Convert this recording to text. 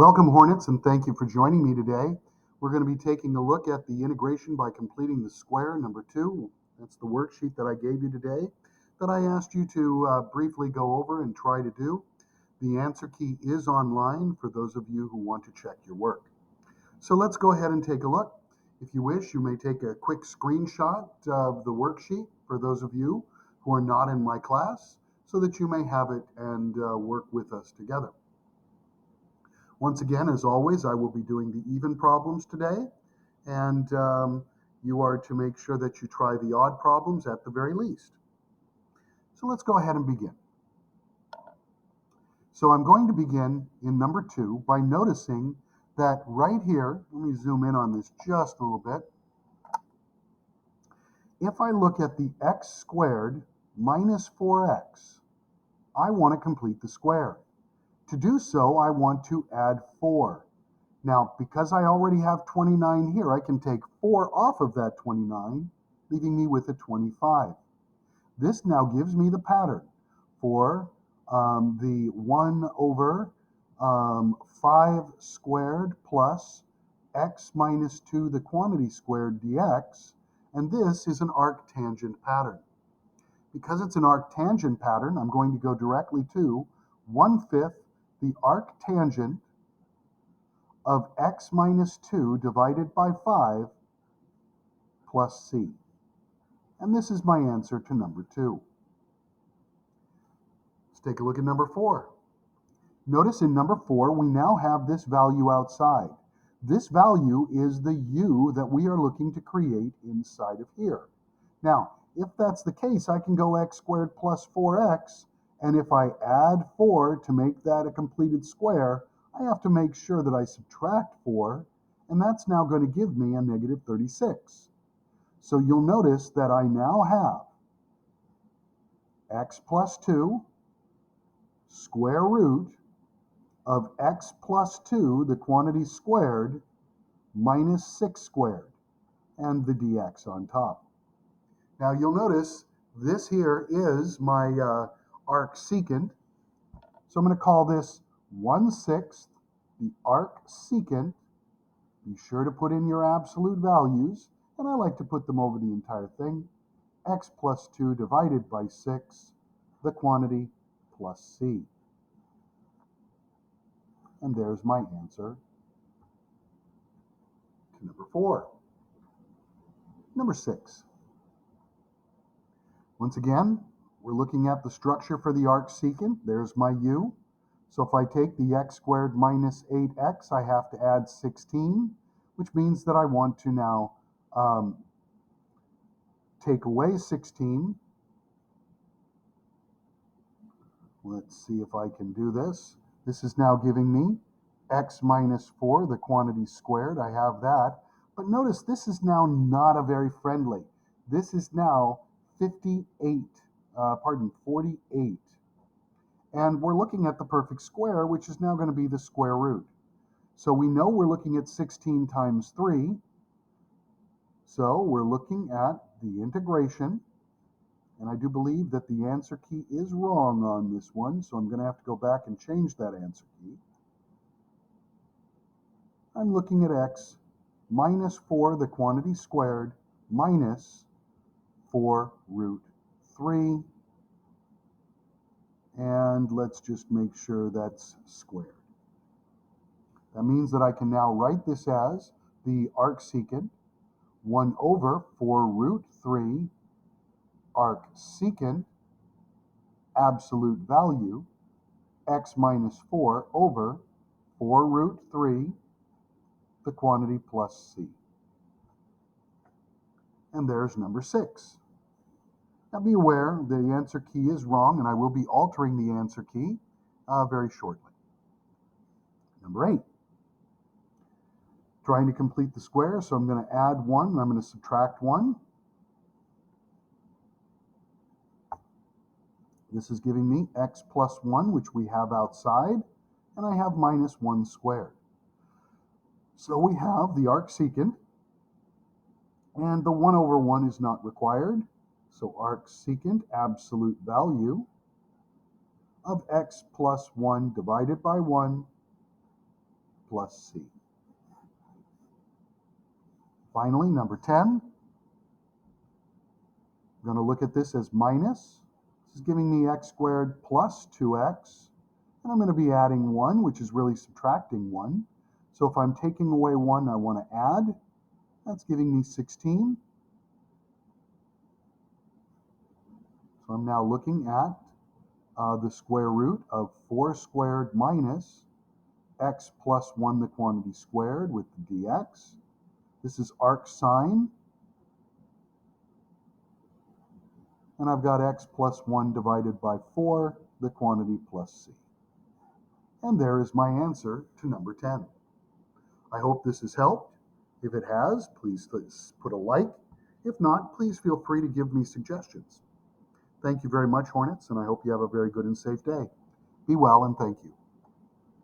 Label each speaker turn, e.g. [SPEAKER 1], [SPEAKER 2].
[SPEAKER 1] Welcome, Hornets, and thank you for joining me today. We're going to be taking a look at the integration by completing the square, number 2. That's the worksheet that I gave you today that I asked you to briefly go over and try to do. The answer key is online for those of you who want to check your work. So let's go ahead and take a look. If you wish, you may take a quick screenshot of the worksheet for those of you who are not in my class so that you may have it and work with us together. Once again, as always, I will be doing the even problems today, and you are to make sure that you try the odd problems at the very least. So let's go ahead and begin. So I'm going to begin in number 2 by noticing that right here, let me zoom in on this just a little bit. If I look at the x squared minus 4x, I want to complete the square. To do so, I want to add 4. Now, because I already have 29 here, I can take 4 off of that 29, leaving me with a 25. This now gives me the pattern for the 1 over 5 squared plus x minus 2, the quantity squared dx, and this is an arctangent pattern. Because it's an arctangent pattern, I'm going to go directly to 1/5 the arctangent of x minus 2 divided by 5 plus c. And this is my answer to number 2. Let's take a look at number 4. Notice in number 4, we now have this value outside. This value is the u that we are looking to create inside of here. Now, if that's the case, I can go x squared plus 4x, and if I add 4 to make that a completed square, I have to make sure that I subtract 4, and that's now going to give me a negative 36. So you'll notice that I now have x plus 2 square root of x plus 2, the quantity squared, minus 6 squared, and the dx on top. Now you'll notice this here is my arcsecant. So I'm going to call this 1/6 the arcsecant. Be sure to put in your absolute values, and I like to put them over the entire thing. X plus 2 divided by 6, the quantity, plus c. And there's my answer to number 4. Number 6. Once again, we're looking at the structure for the arcsecant. There's my u. So if I take the x squared minus 8x, I have to add 16, which means that I want to now take away 16. Let's see if I can do this. This is now giving me x minus 4, the quantity squared. I have that. But notice this is now not a very friendly. This is now 48. And we're looking at the perfect square, which is now going to be the square root. So we know we're looking at 16 times 3. So we're looking at the integration. And I do believe that the answer key is wrong on this one, so I'm going to have to go back and change that answer key. I'm looking at x minus 4, the quantity squared, minus 4 root 3. And let's just make sure that's squared. That means that I can now write this as the arcsecant 1 over 4 root 3 arcsecant absolute value x minus 4 over 4 root 3, the quantity, plus c. And there's number 6. Now be aware the answer key is wrong, and I will be altering the answer key very shortly. Number 8. Trying to complete the square, so I'm going to add 1, and I'm going to subtract 1. This is giving me x plus 1, which we have outside, and I have minus 1 squared. So we have the arcsecant, and the 1 over 1 is not required. So arcsecant absolute value of x plus 1 divided by 1 plus c. Finally, number 10, I'm going to look at this as minus. This is giving me x squared plus 2x. And I'm going to be adding 1, which is really subtracting 1. So if I'm taking away 1, I want to add. That's giving me 16. So I'm now looking at the square root of 4 squared minus x plus 1, the quantity squared, with the dx. This is arc sine. And I've got x plus 1 divided by 4, the quantity plus c. And there is my answer to number 10. I hope this has helped. If it has, please put a like. If not, please feel free to give me suggestions. Thank you very much, Hornets, and I hope you have a very good and safe day. Be well, and thank you.